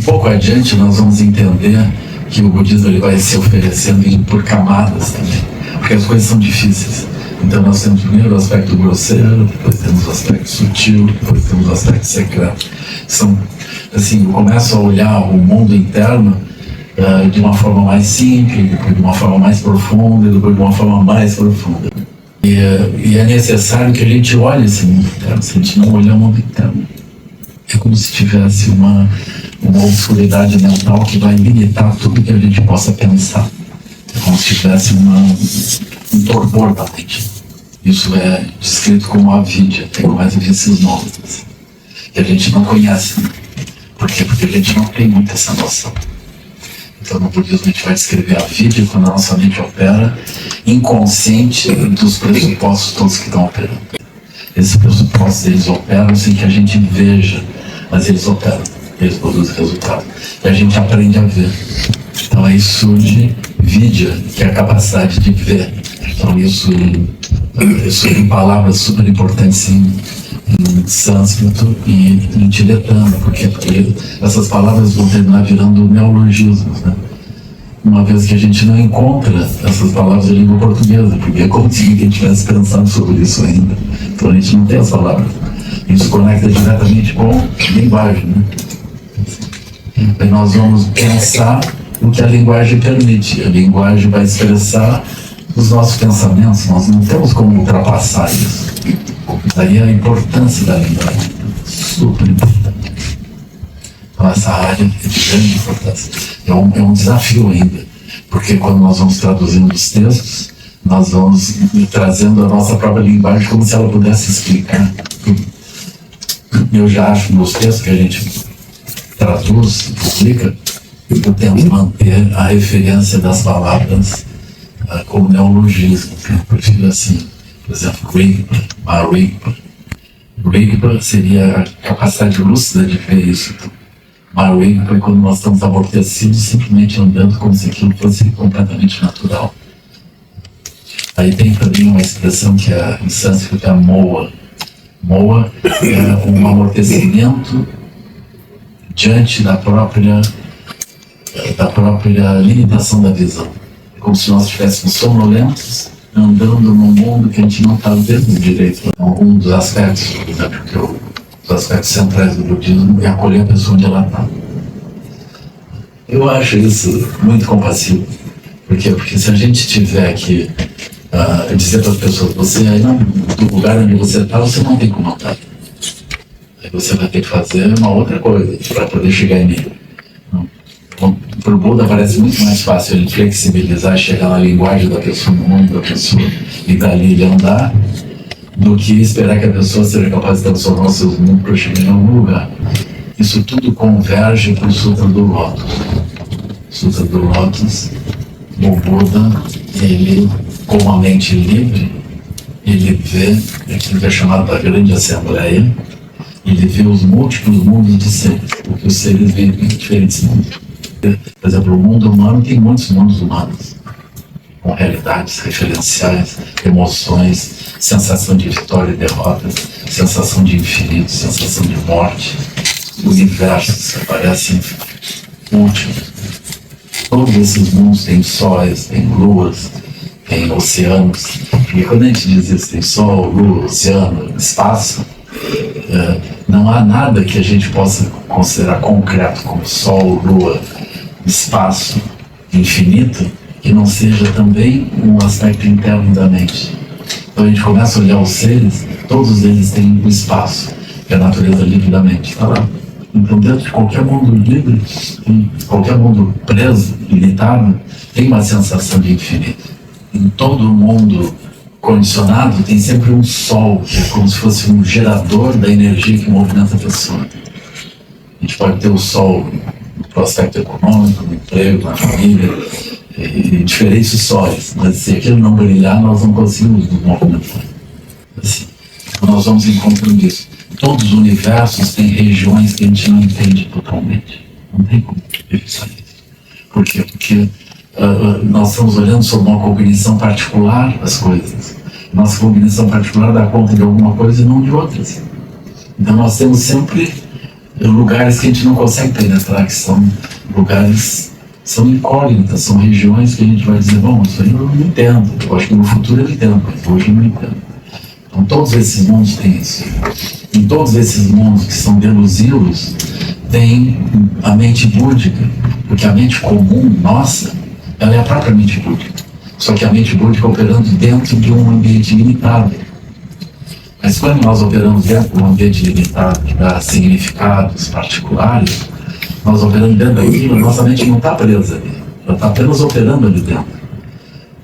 pouco adiante nós vamos entender que o budismo ele vai se oferecendo por camadas também, porque as coisas são difíceis. Então nós temos primeiro o aspecto grosseiro, depois temos o aspecto sutil, depois temos o aspecto secreto. São, assim, eu começo a olhar o mundo interno de uma forma mais simples, depois de uma forma mais profunda, e depois de uma forma mais profunda. E é necessário que a gente olhe esse mundo interno. Se a gente não olhar o mundo interno, é como se tivesse uma obscuridade mental que vai limitar tudo que a gente possa pensar. É como se tivesse um torpor da mente. Isso é descrito como avidya, tem mais esses nomes, que a gente não conhece. Por quê? Porque a gente não tem muito essa noção. Então no budismo a gente vai descrever a avidya quando a nossa mente opera inconsciente dos pressupostos todos que estão operando. Esses pressupostos eles operam sem que a gente veja, mas eles operam, eles produzem resultado. E a gente aprende a ver. Então aí surge vidya, que é a capacidade de ver. Então isso em palavras super importantes em sânscrito e em tibetano, porque essas palavras vão terminar virando neologismos, né? Uma vez que a gente não encontra essas palavras em língua portuguesa, porque é como se ninguém tivesse pensado sobre isso ainda. Então a gente não tem as palavras. Isso conecta diretamente com a linguagem, né? Aí nós vamos pensar o que a linguagem permite. A linguagem vai expressar os nossos pensamentos, nós não temos como ultrapassar isso. Daí a importância da linguagem, super importante. Então essa área é de grande importância. É um desafio ainda, porque quando nós vamos traduzindo os textos, nós vamos trazendo a nossa própria linguagem como se ela pudesse explicar tudo. Eu já acho nos textos que a gente traduz e publica, eu tento manter a referência das palavras como neologismo. Eu prefiro assim, por exemplo, Rigpa, Marigpa. Rigpa seria a capacidade lúcida de ver isso. Marigpa é quando nós estamos amortecidos, simplesmente andando como se aquilo fosse completamente natural. Aí tem também uma expressão que é em sânscrito, é moa. Moa é um amortecimento diante da própria limitação da visão. É como se nós estivéssemos sonolentos, andando num mundo que a gente não está vendo direito. Então, um dos aspectos, por exemplo, dos aspectos centrais do budismo é acolher a pessoa onde ela está. Eu acho isso muito compassivo. Por quê? Porque se a gente tiver que dizer para as pessoas, você aí do lugar onde você está, você não tem como estar. Aí você vai ter que fazer uma outra coisa para poder chegar em mim. Para o Buda parece muito mais fácil ele flexibilizar, chegar na linguagem da pessoa, no mundo da pessoa, e dali ele andar, do que esperar que a pessoa seja capaz de transformar os seus mundos para chegar em algum lugar. Isso tudo converge para o Sutra do Lótus. Sutra do Lótus, o Buda, ele, com a mente livre, ele vê aquilo que é chamado da grande assembleia, ele vê os múltiplos mundos de seres, porque os seres vivem em diferentes mundos. Por exemplo, o mundo humano tem muitos mundos humanos, com realidades referenciais, emoções, sensação de vitória e derrota, sensação de infinito, sensação de morte, universos que parecem últimos. Todos esses mundos têm sóis, têm luas, têm oceanos. E quando a gente diz isso, tem sol, lua, oceano, espaço, não há nada que a gente possa considerar concreto como sol, lua, espaço, infinito, que não seja também um aspecto interno da mente. Então a gente começa a olhar os seres, todos eles têm um espaço, que é a natureza livre da mente. Está lá. Então dentro de qualquer mundo livre, qualquer mundo preso, limitado, tem uma sensação de infinito. Em todo mundo condicionado tem sempre um sol, que é como se fosse um gerador da energia que movimenta a pessoa. A gente pode ter o sol no aspecto econômico, no emprego, na família, e diferentes sóis, mas se aquilo não brilhar, nós não conseguimos nos movimentar. Assim, então nós vamos encontrando isso. Todos os universos têm regiões que a gente não entende totalmente. Não tem como pensar isso. Por quê? Porque nós estamos olhando sobre uma cognição particular das coisas. Nossa cognição particular dá conta de alguma coisa e não de outras. Então nós temos sempre lugares que a gente não consegue penetrar, que são lugares, são incógnitas, são regiões que a gente vai dizer, bom, isso aí eu não entendo, eu acho que no futuro eu entendo, mas hoje eu não entendo. Então todos esses mundos têm isso. Em todos esses mundos que são delusivos, tem a mente búdica, porque a mente comum, nossa, ela é a própria mente búdica. Só que a mente búdica operando dentro de um ambiente limitado. Mas quando nós operamos dentro de um ambiente limitado, que dá significados particulares, nós operando dentro daquilo, nossa mente não está presa ali. Ela está apenas operando ali dentro.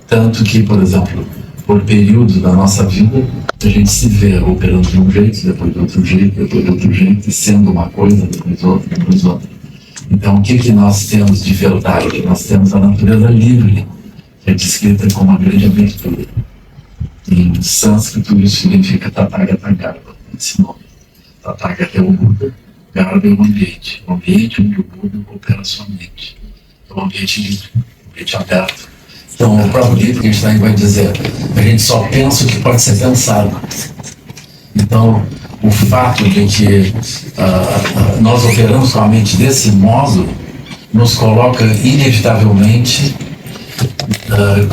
Tanto que, por exemplo, por períodos da nossa vida, a gente se vê operando de um jeito, depois de outro jeito, depois de outro jeito, e sendo uma coisa, depois outra, depois outra. Então, o que nós temos de verdade? Nós temos a natureza livre, que é descrita como uma grande abertura. Em sânscrito, isso significa Tathagata Garbha, esse nome. Tathagata é o Buda, Garbha é o ambiente onde o Buda opera sua mente. É um ambiente livre, um ambiente aberto. Então, o próprio Wittgenstein vai dizer, a gente só pensa o que pode ser pensado. Então, o fato de que nós operamos com a mente desse modo, nos coloca inevitavelmente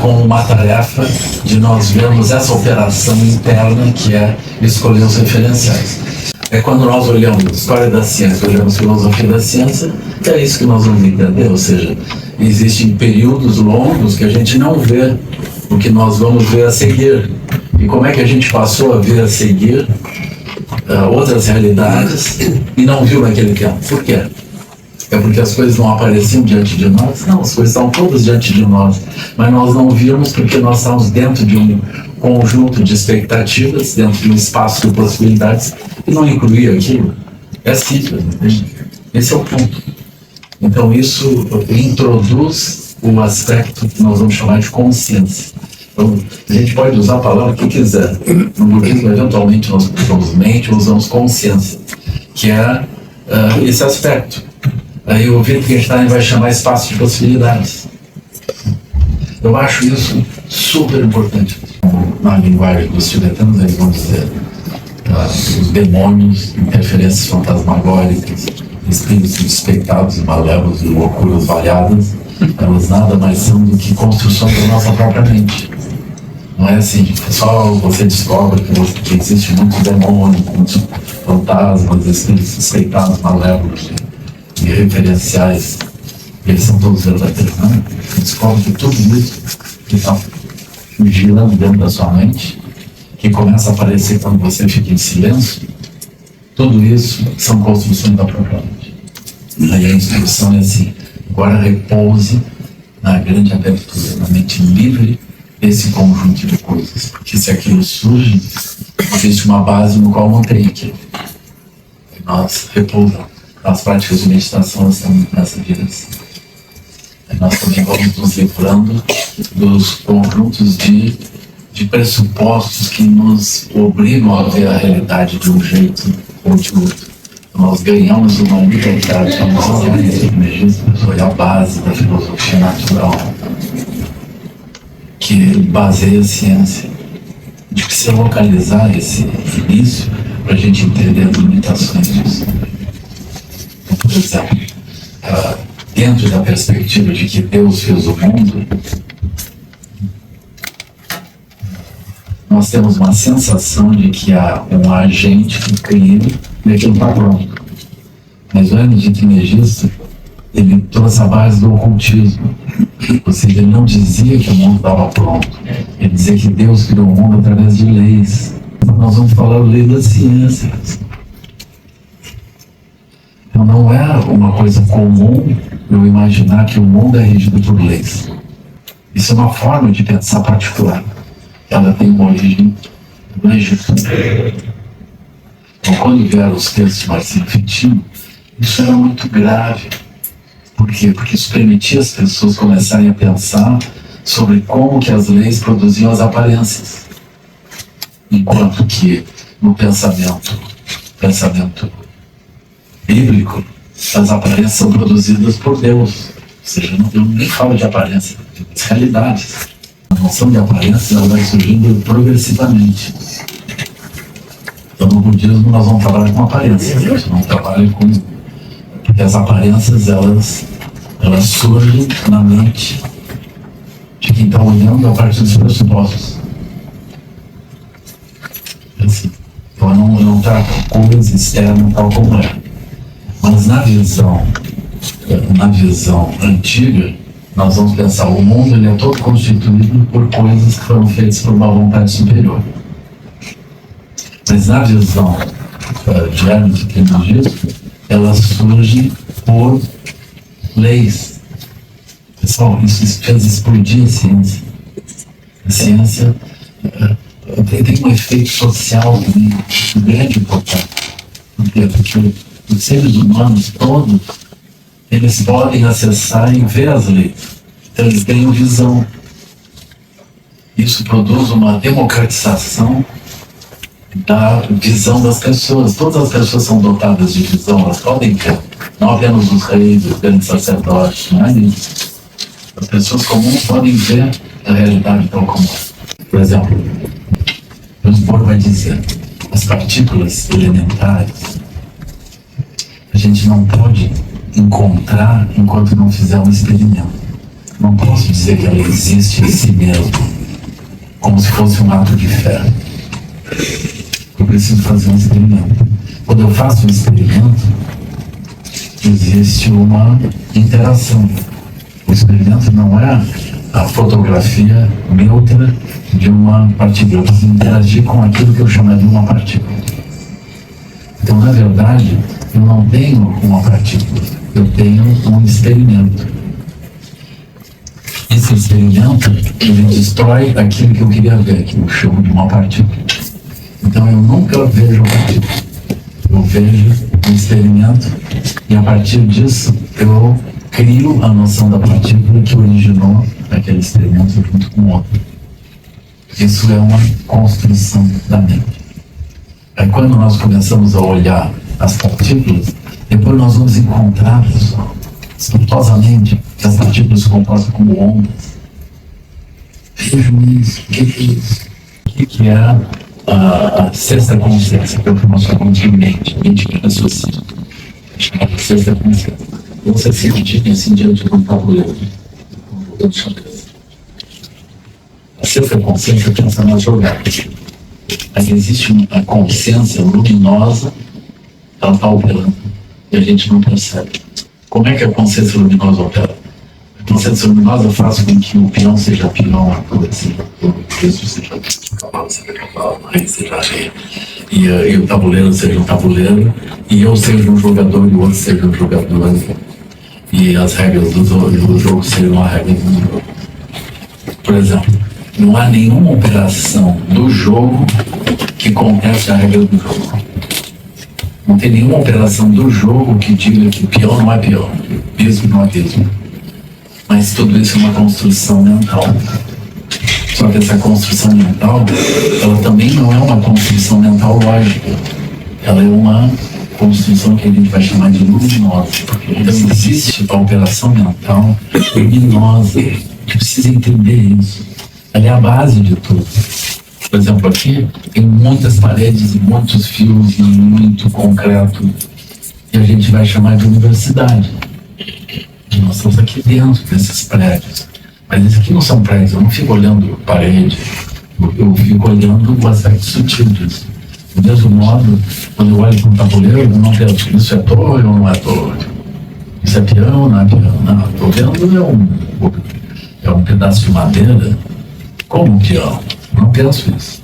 com uma tarefa de nós vermos essa operação interna que é escolher os referenciais. É quando nós olhamos história da ciência, olhamos filosofia da ciência, é isso que nós vamos entender, ou seja, existem períodos longos que a gente não vê o que nós vamos ver a seguir. E como é que a gente passou a ver a seguir outras realidades e não viu naquele tempo? Por quê? É porque as coisas não apareciam diante de nós? Não, as coisas estavam todas diante de nós, mas nós não vimos porque nós estávamos dentro de um conjunto de expectativas, dentro de um espaço de possibilidades que não incluía aquilo. É simples, entende? Esse é o ponto. Então isso introduz o aspecto que nós vamos chamar de consciência. Então, a gente pode usar a palavra que quiser. No budismo, eventualmente, nós usamos mente ou usamos consciência, que é esse aspecto. Aí o Wittgenstein vai chamar espaço de possibilidades. Eu acho isso super importante. Na linguagem dos tibetanos, eles vão dizer os demônios, interferências fantasmagóricas, espíritos despeitados e malévolos e loucuras variadas, elas nada mais são do que construções da nossa própria mente. Não é assim, só você descobre que existe muitos demônios, muitos fantasmas, espíritos despeitados, malévolos e referenciais, eles são todos verdadeiros, não? Você descobre que tudo isso que está girando dentro da sua mente, que começa a aparecer quando você fica em silêncio, tudo isso são construções da própria mente. Aí a instrução é assim, agora repouse na grande abertura, na mente livre desse conjunto de coisas, porque se aquilo surge, existe uma base no qual mantém aquilo. E nós repousamos. As práticas de meditação estão nessa direção. E nós também vamos nos livrando dos conjuntos de pressupostos que nos obrigam a ver a realidade de um jeito ou de outro. Nós ganhamos uma liberdade, vamos olhar esse mecanismo, foi a base da filosofia natural, que baseia a ciência. A gente precisa localizar esse início para a gente entender as limitações disso. Por exemplo, dentro da perspectiva de que Deus fez o mundo, nós temos uma sensação de que há um agente que cria e aquilo está pronto. Mas o Hermes Trismegisto, ele trouxe a base do ocultismo. Ou seja, ele não dizia que o mundo estava pronto. Ele dizia que Deus criou o mundo através de leis. Então nós vamos falar da lei da ciência. Então não é uma coisa comum eu imaginar que o mundo é regido por leis. Isso é uma forma de pensar particular. Ela tem uma origem no Egito. Então quando vieram os textos de Marcinho Fitino, isso era muito grave. Por quê? Porque isso permitia as pessoas começarem a pensar sobre como que as leis produziam as aparências. Enquanto que no pensamento bíblico, as aparências são produzidas por Deus. Ou seja, eu nem falo de aparência, de realidades. A noção de aparência ela vai surgindo progressivamente. Então no budismo nós vamos trabalhar com aparência, a gente não trabalha com Porque as aparências, elas surgem na mente de quem está olhando a partir dos pressupostos. Assim, então eu não trato coisa externa tal como é. Mas na visão antiga, nós vamos pensar, o mundo ele é todo constituído por coisas que foram feitas por uma vontade superior. Mas na visão de Hermes Trismegisto, ela surge por leis. Pessoal, isso fez explodir a ciência. A ciência tem um efeito social de grande importância. Porque os seres humanos todos, eles podem acessar e ver as leis. Então eles ganham visão. Isso produz uma democratização da visão das pessoas. Todas as pessoas são dotadas de visão, elas podem ver. Não apenas os reis, os grandes sacerdotes, não é isso. As pessoas comuns podem ver a realidade tal como é. Por exemplo, o Bohr vai dizer, as partículas elementares a gente não pode encontrar enquanto não fizer um experimento. Não posso dizer que ela existe em si mesma, como se fosse um ato de fé. Eu preciso fazer um experimento. Quando eu faço um experimento, existe uma interação. O experimento não é a fotografia neutra de uma partícula. Eu preciso interagir com aquilo que eu chamo de uma partícula. Então, na verdade, eu não tenho uma partícula, eu tenho um experimento. Esse experimento, ele destrói aquilo que eu queria ver, que eu chamo de uma partícula. Então, eu nunca vejo a partícula. Eu vejo um experimento e, a partir disso, eu crio a noção da partícula que originou aquele experimento junto com o outro. Isso é uma construção da mente. Aí quando nós começamos a olhar as partículas, depois nós vamos encontrar, pessoal, espantosamente, que as partículas se comportam como ondas. Vejam isso, o que é isso? O que é a sexta consciência, que é o que nós chamamos de mente que raciocina. Chamada sexta consciência. Você se imagina assim diante de um tabuleiro, voltando de xadrez. A sexta consciência pensa nas jogadas. Aí existe uma consciência luminosa, ela está operando, e a gente não percebe. Como é que a consciência luminosa opera? A consciência luminosa faz com que o peão seja peão, a coisa seja isso seja cavalo, seja cavalo, a rei seja rei, e o tabuleiro seja um tabuleiro, e eu seja um jogador e o outro seja um jogador, e as regras do jogo sejam a regra do jogo. Por exemplo, não há nenhuma operação do jogo que conteste a regra do jogo. Não tem nenhuma operação do jogo que diga que peão não é peão, bispo não é bispo. Mas tudo isso é uma construção mental. Só que essa construção mental, ela também não é uma construção mental lógica. Ela é uma construção que a gente vai chamar de luminosa. Então existe a operação mental luminosa, que precisa entender isso. Ela é a base de tudo. Por exemplo, aqui tem muitas paredes e muitos fios e muito concreto. E a gente vai chamar de universidade. E nós estamos aqui dentro desses prédios. Mas esses aqui não são prédios, eu não fico olhando parede. Eu fico olhando o aspecto sutil disso. Do mesmo modo, quando eu olho para um tabuleiro, eu não penso, isso é torre ou não é torre? Isso é peão ou não é peão? Não, estou vendo é um pedaço de madeira. Como peão? Eu não penso isso.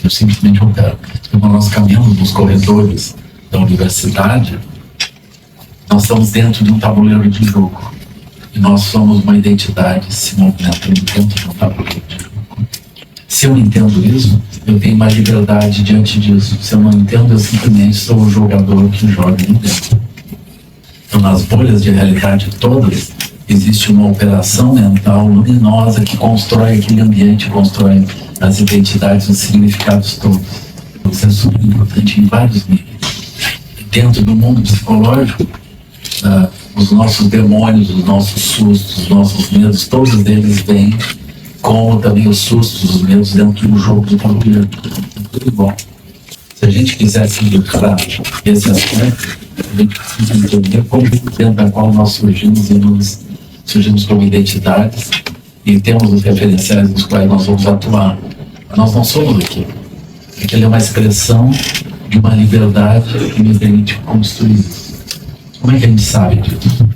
Eu simplesmente opero. Quando nós caminhamos nos corredores da universidade, nós estamos dentro de um tabuleiro de jogo. E nós somos uma identidade se movimentando dentro de um tabuleiro de jogo. Se eu entendo isso, eu tenho mais liberdade diante disso. Se eu não entendo, eu simplesmente sou o jogador que joga ali dentro. Então, nas bolhas de realidade todas, existe uma operação mental luminosa que constrói aquele ambiente, constrói as identidades, os significados todos. Isso é super importante em vários níveis. Dentro do mundo psicológico, os nossos demônios, os nossos sustos, os nossos medos, todos eles vêm, como também os sustos, os medos dentro do jogo do tabuleiro. Tudo bom. Se a gente quisesse ilustrar esse aspecto, A gente precisa entender como dentro da qual nós surgimos e surgimos como identidades e temos os referenciais nos quais nós vamos atuar. Mas nós não somos aquilo. Aquilo é uma expressão de uma liberdade que nos permite construir. Como é que a gente sabe disso?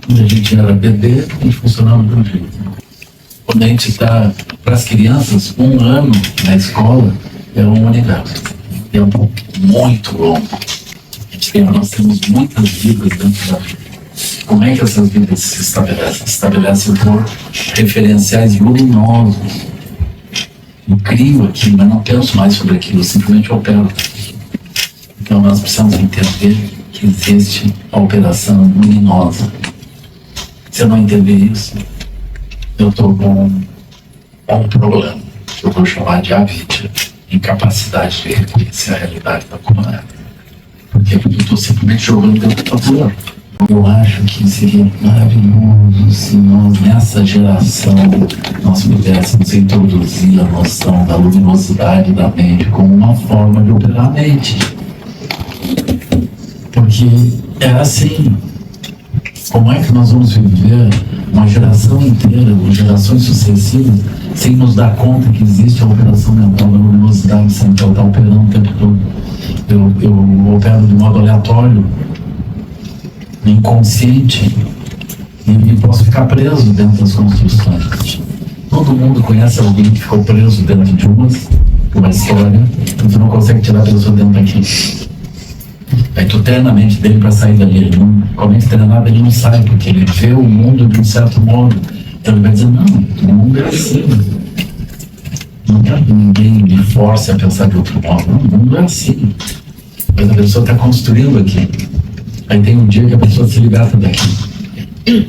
Quando a gente era bebê, a gente funcionava de um jeito. Quando a gente está, para as crianças, 1 ano na escola é um universo. Um tempo muito longo. Nós temos muitas vidas dentro da vida. Como é que essas vidas se estabelecem? Se estabelecem por referenciais luminosos. Eu crio aquilo, mas não penso mais sobre aquilo, eu simplesmente opero. Então nós precisamos entender que existe a operação luminosa. Se eu não entender isso, eu estou com um problema. Eu vou chamar de avidya, incapacidade de reconhecer a realidade da comunidade. Porque eu estou simplesmente jogando dentro do tabuleiro. Eu acho que seria maravilhoso se nós, nessa geração, nós pudéssemos introduzir a noção da luminosidade da mente como uma forma de operar a mente. Porque é assim. Como é que nós vamos viver uma geração inteira, ou gerações sucessivas, sem nos dar conta que existe a operação mental da luminosidade, sem que ela está operando o tempo todo? Eu opero de modo aleatório, inconsciente, e posso ficar preso dentro das construções. Todo mundo conhece alguém que ficou preso dentro de uma história, e tu não consegue tirar a pessoa dentro daquilo. Aí tu treina a mente dele para sair dali. Ele não começa a treinar, ele não sai, porque ele vê o mundo de um certo modo. Então ele vai dizer, não, o mundo é assim. Não quero que ninguém me force a pensar de outro modo. Não, o mundo é assim. Mas a pessoa está construindo aqui. Aí tem um dia que a pessoa se liberta daqui.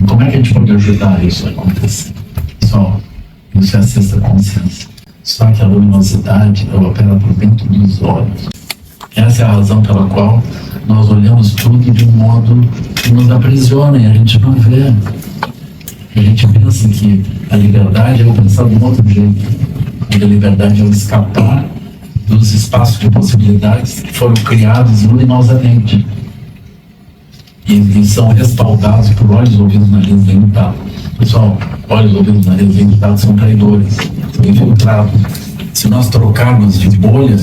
Como é que a gente pode ajudar isso a acontecer? Pessoal, isso é a sexta consciência. Só que a luminosidade, ela opera por dentro dos olhos. Essa é a razão pela qual nós olhamos tudo de um modo que nos aprisiona e a gente não vê. A gente pensa que a liberdade é o pensar de um outro jeito. E a liberdade é o escapar dos espaços de possibilidades que foram criados luminosamente. E são respaldados por olhos, ouvidos, nariz limitado. Pessoal, olhos, ouvidos, nariz limitados são traidores, são infiltrados. Se nós trocarmos de bolha,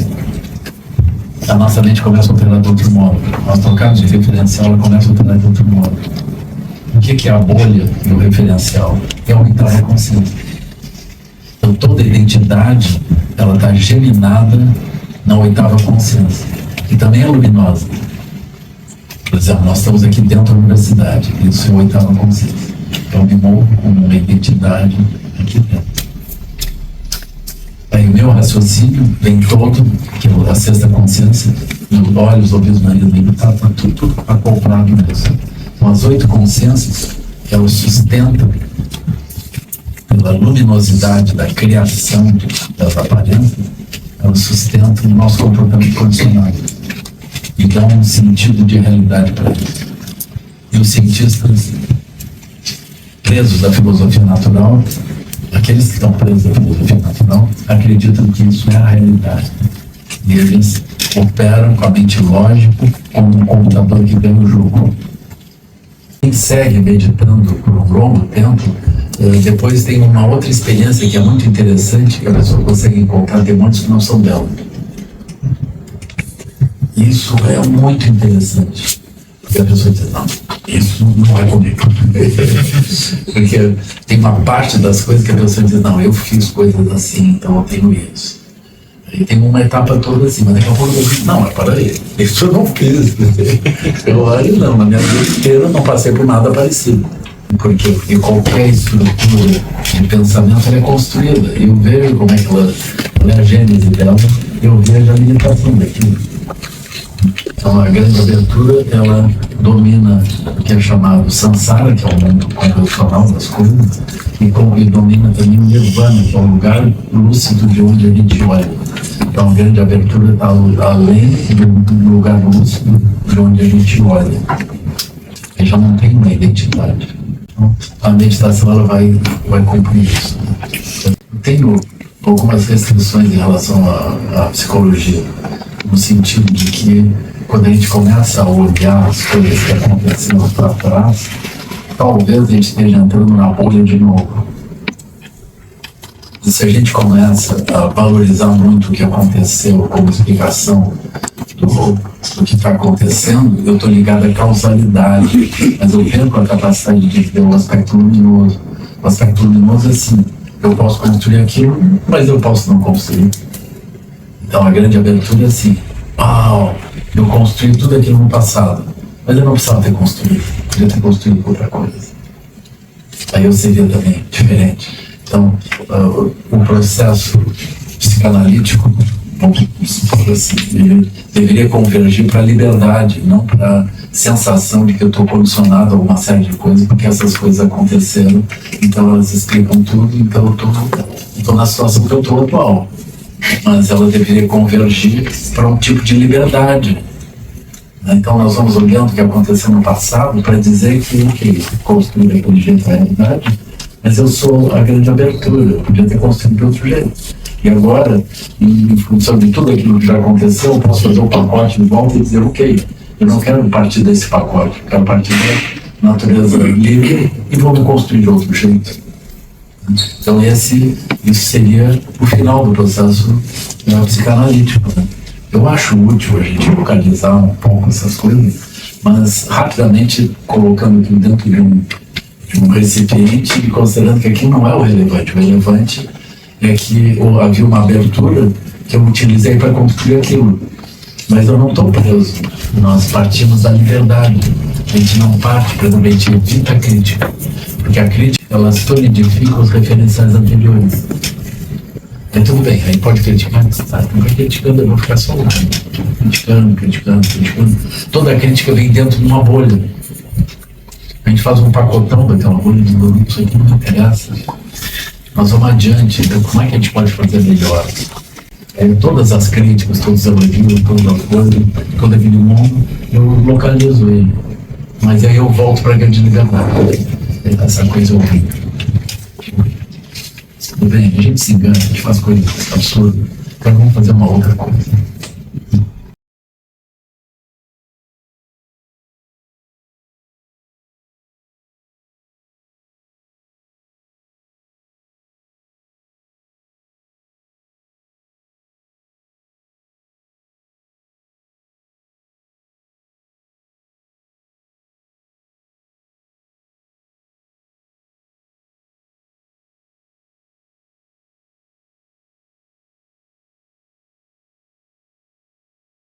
a nossa mente começa a operar de outro modo. Nós trocarmos de referencial, ela começa a operar de outro modo. O que é a bolha do referencial? É a oitava consciência. Então toda identidade, ela está geminada na oitava consciência, que também é luminosa. Por exemplo, nós estamos aqui dentro da universidade, isso é a oitava consciência. Então eu me movo como uma identidade aqui dentro. Aí o meu raciocínio vem todo, que é a sexta consciência, meus olhos, ouvidos, nariz, limitado, está tudo acoplado nisso. Então as 8 consciências, elas sustentam pela luminosidade da criação das aparências, elas sustentam o nosso comportamento condicionado e dão um sentido de realidade para isso. E os cientistas presos à filosofia natural, aqueles que estão presos à filosofia natural, acreditam que isso é a realidade. E eles operam com a mente lógica como um computador que ganha o jogo. Quem segue meditando por um longo tempo, depois tem uma outra experiência que é muito interessante, que a pessoa consegue encontrar demônios que não são dela. Isso é muito interessante. Porque a pessoa diz, não, isso não é comigo. Porque tem uma parte das coisas que a pessoa diz, não, eu fiz coisas assim, então eu tenho isso. Aí tem uma etapa toda assim, mas daqui a pouco eu digo, não, mas para aí, isso eu não fiz. Eu olho, não, na minha vida inteira eu não passei por nada parecido. Porque qualquer estrutura de pensamento ela é construída. Eu vejo como é que ela é a gênese dela, eu vejo a limitação daquilo. Então a grande abertura, ela domina o que é chamado samsara, que é o mundo convencional das coisas, e domina também o nirvana, que é o lugar lúcido de onde a gente olha. Então a grande abertura está além do lugar lúcido de onde a gente olha. Aí já não tem uma identidade. Então, a meditação ela vai cumprir isso. Eu tenho algumas restrições em relação à psicologia, no sentido de que quando a gente começa a olhar as coisas que aconteceram para trás, talvez a gente esteja entrando na bolha de novo. E se a gente começa a valorizar muito o que aconteceu como explicação do que está acontecendo, eu estou ligado à causalidade, mas eu perco a capacidade de ver o aspecto luminoso. O aspecto luminoso é assim, eu posso construir aquilo, mas eu posso não construir. Então a grande abertura é assim, eu construí tudo aquilo no passado, mas eu não precisava ter construído, podia ter construído outra coisa. Aí eu seria também diferente. Então, o processo psicanalítico, assim, ele deveria convergir para a liberdade, não para a sensação de que eu estou condicionado a uma série de coisas, porque essas coisas aconteceram, então elas explicam tudo, então eu estou na situação que eu estou atual. Mas ela deveria convergir para um tipo de liberdade. Então nós vamos olhando o que aconteceu no passado para dizer que construir daquele jeito a realidade, mas eu sou a grande abertura, eu podia ter construído de outro jeito. E agora, em função de tudo aquilo que já aconteceu, eu posso fazer o pacote de volta e dizer, ok, eu não quero partir desse pacote, eu quero partir da natureza livre e vou me construir de outro jeito. Então isso seria o final do processo psicanalítico. Né? Eu acho útil a gente localizar um pouco essas coisas, mas rapidamente colocando aquilo dentro de um recipiente e considerando que aqui não é o relevante. O relevante é que havia uma abertura que eu utilizei para construir aquilo. Mas eu não estou preso. Nós partimos da liberdade. A gente não parte, por exemplo, a gente evita a crítica. Porque a crítica, ela solidifica os referenciais anteriores. Então tudo bem, aí pode criticar, tá? Não vai criticando, eu vou ficar só lá. Criticando. Toda a crítica vem dentro de uma bolha. A gente faz um pacotão daquela bolha de novo, isso aqui não interessa. Nós vamos adiante, então como é que a gente pode fazer melhor? Todas as críticas, todos os elogios, todas as coisas, todo aquele mundo, eu localizo ele. Mas aí eu volto para a grande liberdade. Essa coisa horrível. Tudo bem, a gente se engana, a gente faz coisas absurdas, então vamos fazer uma outra coisa.